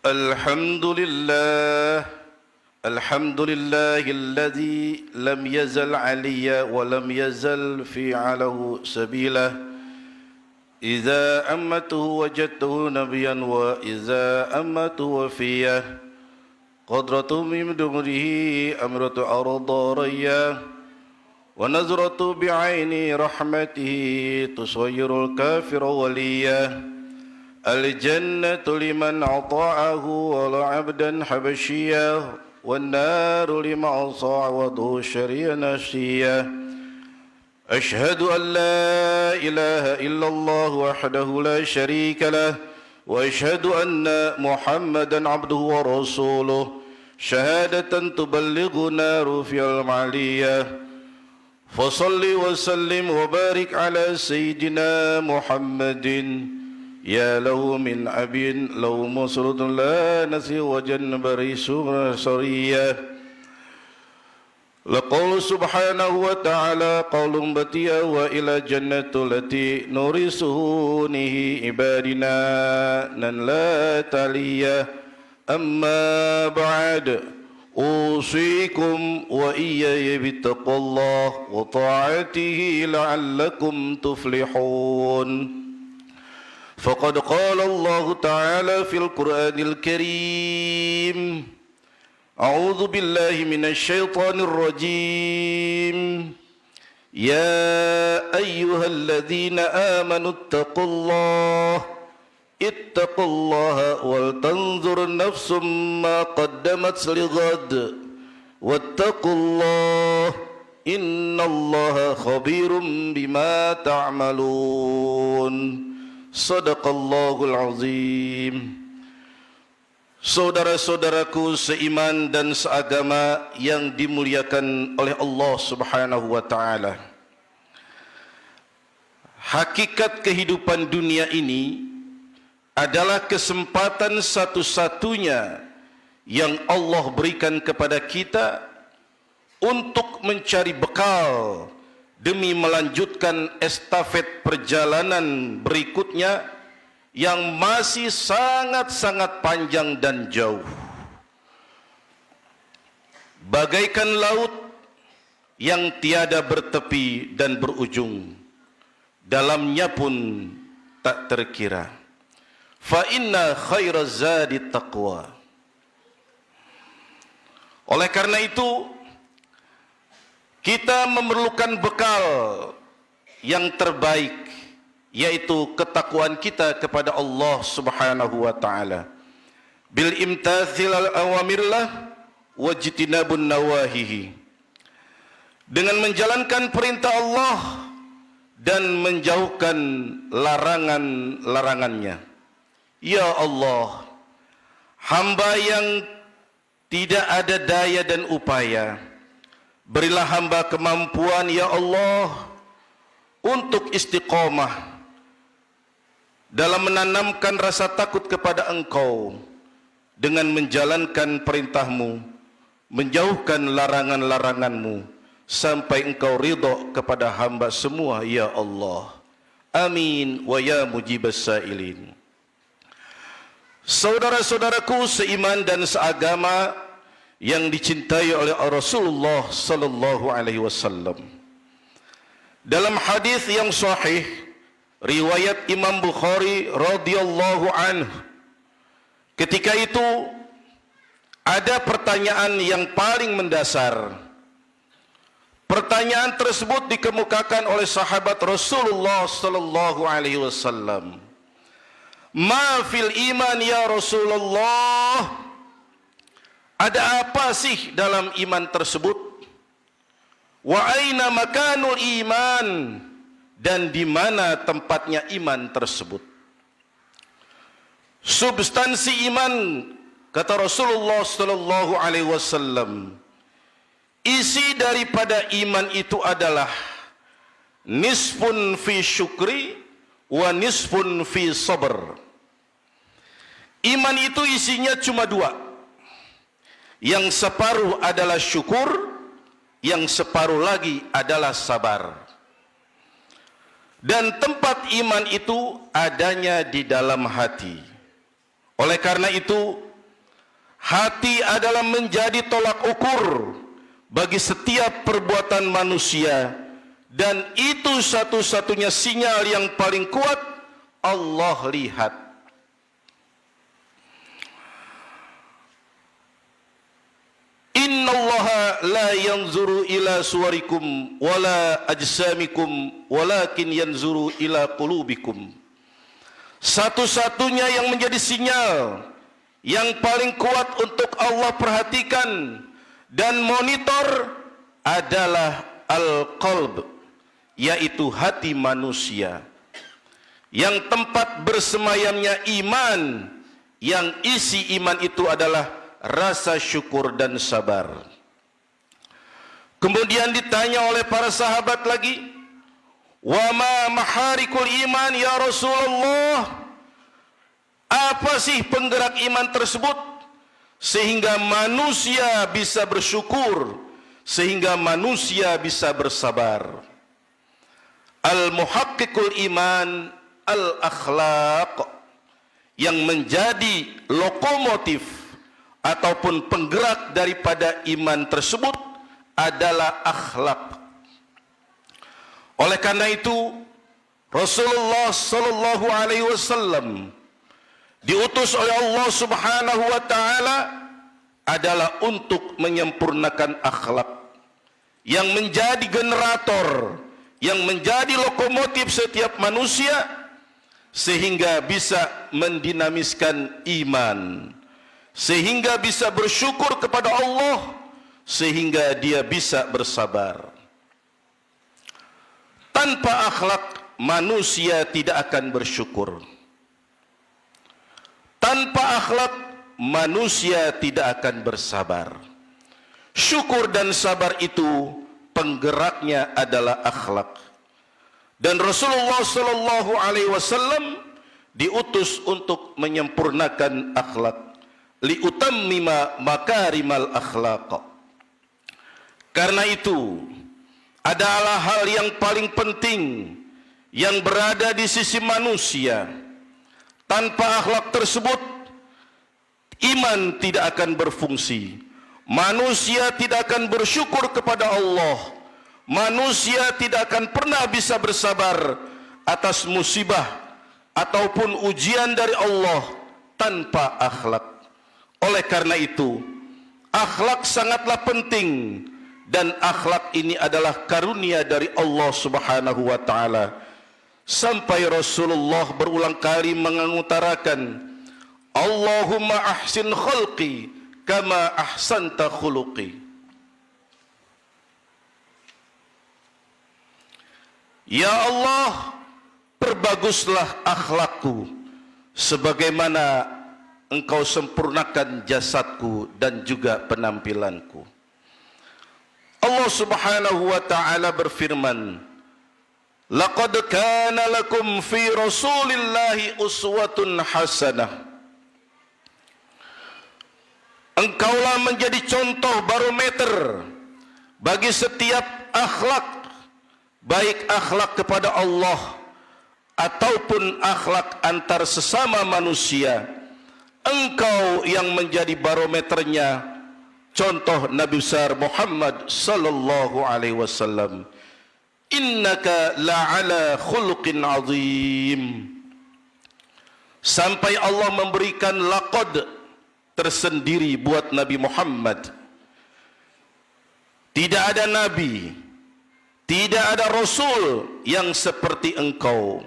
الحمد لله الحمد لله الذي لم يزل عليا ولم يزل في عله سبيله إذا أمته وجدته نبيا وإذا أمته وفيه قدرة من دمره أمرة أرض ريا ونظرة بعين رحمته تصير الكافر وليا الجنة لمن أطاعه والعبدا حبشيا والنار لمن عصى وضو شريا نسيا أشهد أن لا إله إلا الله وحده لا شريك له وأشهد أن محمدا عبده ورسوله شهادة تبلغنا رفيع المعلية فصل وسلم وبارك على سيدنا محمد يا له من أبي له مسرد لا نسي وجنب ريسوم سرية لقول سبحانه وتعالى قول بتيا وإلى جنة التي نورثه عبادنا نن لا تليا أما بعد أوصيكم وإياي بتقوى الله وطاعته لعلكم تفلحون فقد قال الله تعالى في القرآن الكريم أعوذ بالله من الشيطان الرجيم يا أيها الذين آمنوا اتقوا الله ولتنظر نفس ما قدمت لغد واتقوا الله إن الله خبير بما تعملون Sadaqallahul azim. Saudara-saudaraku seiman dan seagama yang dimuliakan oleh Allah Subhanahu wa taala. Hakikat kehidupan dunia ini adalah kesempatan satu-satunya yang Allah berikan kepada kita untuk mencari bekal demi melanjutkan estafet perjalanan berikutnya yang masih sangat-sangat panjang dan jauh. Bagaikan laut yang tiada bertepi dan berujung, dalamnya pun tak terkira. Fa inna khairaz zadi taqwa. Oleh karena itu, kita memerlukan bekal yang terbaik, yaitu ketakwaan kita kepada Allah Subhanahu wa taala. Bil imtathil al awamirlah wajtinabun nawahihi. Dengan menjalankan perintah Allah dan menjauhkan larangan-larangannya. Ya Allah, hamba yang tidak ada daya dan upaya, berilah hamba kemampuan ya Allah untuk istiqomah dalam menanamkan rasa takut kepada Engkau dengan menjalankan perintah-Mu, menjauhkan larangan-larangan-Mu sampai Engkau ridha kepada hamba semua ya Allah. Amin wa ya mujibas sailin. Saudara-saudaraku seiman dan seagama yang dicintai oleh Rasulullah sallallahu alaihi wasallam. Dalam hadis yang sahih riwayat Imam Bukhari radhiyallahu anhu, ketika itu ada pertanyaan yang paling mendasar. Pertanyaan tersebut dikemukakan oleh sahabat Rasulullah sallallahu alaihi wasallam. Ma fil iman ya Rasulullah? Ada apa sih dalam iman tersebut? Wa aina makanul iman? Dan di mana tempatnya iman tersebut? Substansi iman, kata Rasulullah sallallahu alaihi wasallam, isi daripada iman itu adalah nisfun fi syukri wa nisfun fi sabr. Iman itu isinya cuma dua. Yang separuh adalah syukur, yang separuh lagi adalah sabar. Dan tempat iman itu adanya di dalam hati. Oleh karena itu, Hati adalah menjadi tolak ukur bagi setiap perbuatan manusia, dan itu satu-satunya sinyal yang paling kuat Allah lihat. Innallaha la yanzuru ila suwarikum wala ajsamikum walakin yanzuru ila qulubikum. Satu-satunya yang menjadi sinyal yang paling kuat untuk Allah perhatikan dan monitor adalah al-qalb, yaitu hati manusia, yang tempat bersemayamnya iman, yang isi iman itu adalah rasa syukur dan sabar. Kemudian ditanya oleh para sahabat lagi, wa ma maharikul iman ya Rasulullah, apa sih penggerak iman tersebut sehingga manusia bisa bersyukur, sehingga manusia bisa bersabar? Al-muhaqqiqul iman al-akhlaq, yang menjadi lokomotif ataupun penggerak daripada iman tersebut adalah akhlak. Oleh karena itu Rasulullah sallallahu alaihi wasallam diutus oleh Allah Subhanahu wa taala adalah untuk menyempurnakan akhlak, yang menjadi generator, yang menjadi lokomotif setiap manusia, sehingga bisa mendinamiskan iman, sehingga bisa bersyukur kepada Allah, sehingga dia bisa bersabar. Tanpa akhlak manusia tidak akan bersyukur. Tanpa akhlak manusia tidak akan bersabar. Syukur dan sabar itu penggeraknya adalah akhlak. Dan Rasulullah sallallahu alaihi wasallam diutus untuk menyempurnakan akhlak, liutammima makarimal akhlaq. Karena itu adalah hal yang paling penting yang berada di sisi manusia. Tanpa akhlak tersebut, iman tidak akan berfungsi. Manusia tidak akan bersyukur kepada Allah. Manusia tidak akan pernah bisa bersabar atas musibah ataupun ujian dari Allah tanpa akhlak. Oleh karena itu, akhlak sangatlah penting, dan akhlak ini adalah karunia dari Allah Subhanahu wa taala. Sampai Rasulullah berulang kali mengutarakan, Allahumma ahsin khalqi kama ahsanta khuluqi. Ya Allah, perbaguslah akhlakku sebagaimana Engkau sempurnakan jasadku dan juga penampilanku. Allah Subhanahu wa taala berfirman, laqad kana lakum fi Rasulillahi uswatun hasanah. Engkaulah menjadi contoh barometer bagi setiap akhlak, baik akhlak kepada Allah ataupun akhlak antar sesama manusia. Engkau yang menjadi barometernya, contoh Nabi besar Muhammad sallallahu alaihi wasallam. Innaka la'ala khuluqin azim. Sampai Allah memberikan laqad tersendiri buat Nabi Muhammad. Tidak ada nabi, tidak ada rasul yang seperti engkau,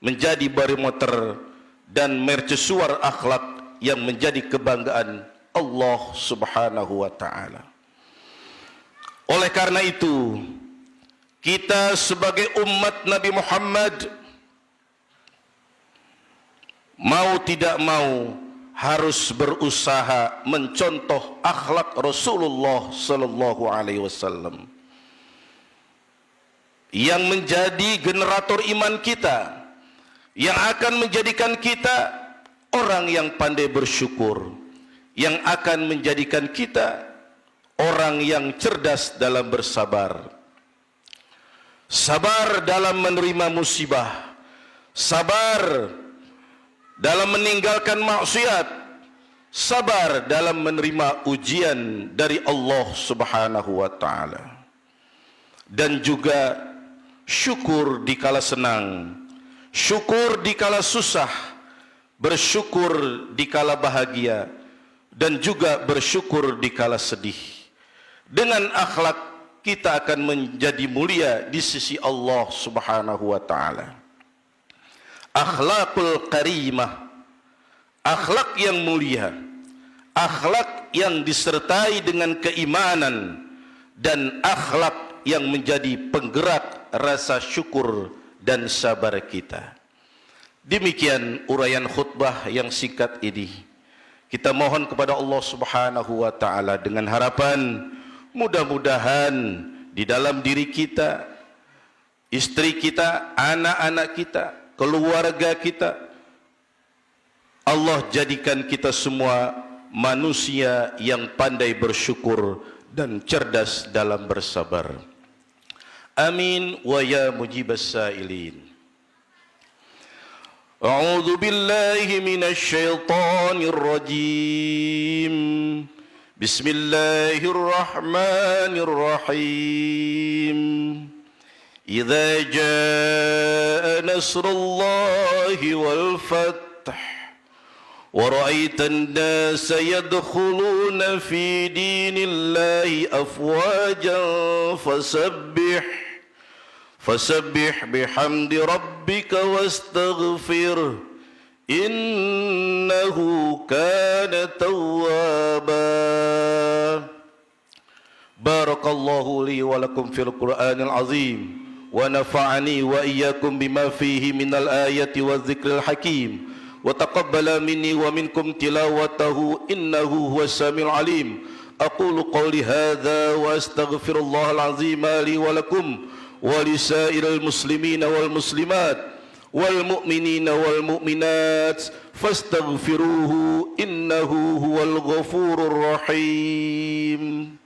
menjadi barometer dan mercusuar akhlak yang menjadi kebanggaan Allah Subhanahu wa taala. Oleh karena itu, kita sebagai umat Nabi Muhammad mau tidak mau harus berusaha mencontoh akhlak Rasulullah sallallahu alaihi wasallam yang menjadi generator iman kita, yang akan menjadikan kita orang yang pandai bersyukur, yang akan menjadikan kita orang yang cerdas dalam bersabar. Sabar dalam menerima musibah, sabar dalam meninggalkan maksiat, sabar dalam menerima ujian dari Allah Subhanahu wa taala, dan juga syukur dikala senang, syukur dikala susah, bersyukur dikala bahagia, dan juga bersyukur dikala sedih. Dengan akhlak kita akan menjadi mulia di sisi Allah Subhanahu wa taala. Akhlakul karimah, akhlak yang mulia, akhlak yang disertai dengan keimanan, dan akhlak yang menjadi penggerak rasa syukur dan sabar kita. Demikian uraian khutbah yang singkat ini. Kita mohon kepada Allah Subhanahu wa taala dengan harapan mudah-mudahan di dalam diri kita, istri kita, anak-anak kita, keluarga kita, Allah jadikan kita semua manusia yang pandai bersyukur dan cerdas dalam bersabar. Amin wa ya mujibas sa'ilin. A'udzu billahi minasy syaithanir rajim. Bismillahirrahmanirrahim. Idza jaa nasrullahi wal fath wa ra'aitan nasa yadkhuluna fi dinillahi afwajan fasabbih bihamdi rabbika wastaghfir innahu kana tawwaba. Barakallahu li wa lakum fil Qur'anil azim wa nafa'ani wa iyyakum bima fihi minal ayati wadh-dhikril hakim wa taqabbala minni wa minkum tilawatahu innahu huwas samiul alim. Aqulu qawli hadza wa astaghfirullahal azim li wa lakum wa lisairil muslimina wal muslimat wal mu'minina wal mu'minat fastaghfiruhu innahu huwal ghafurur rahim.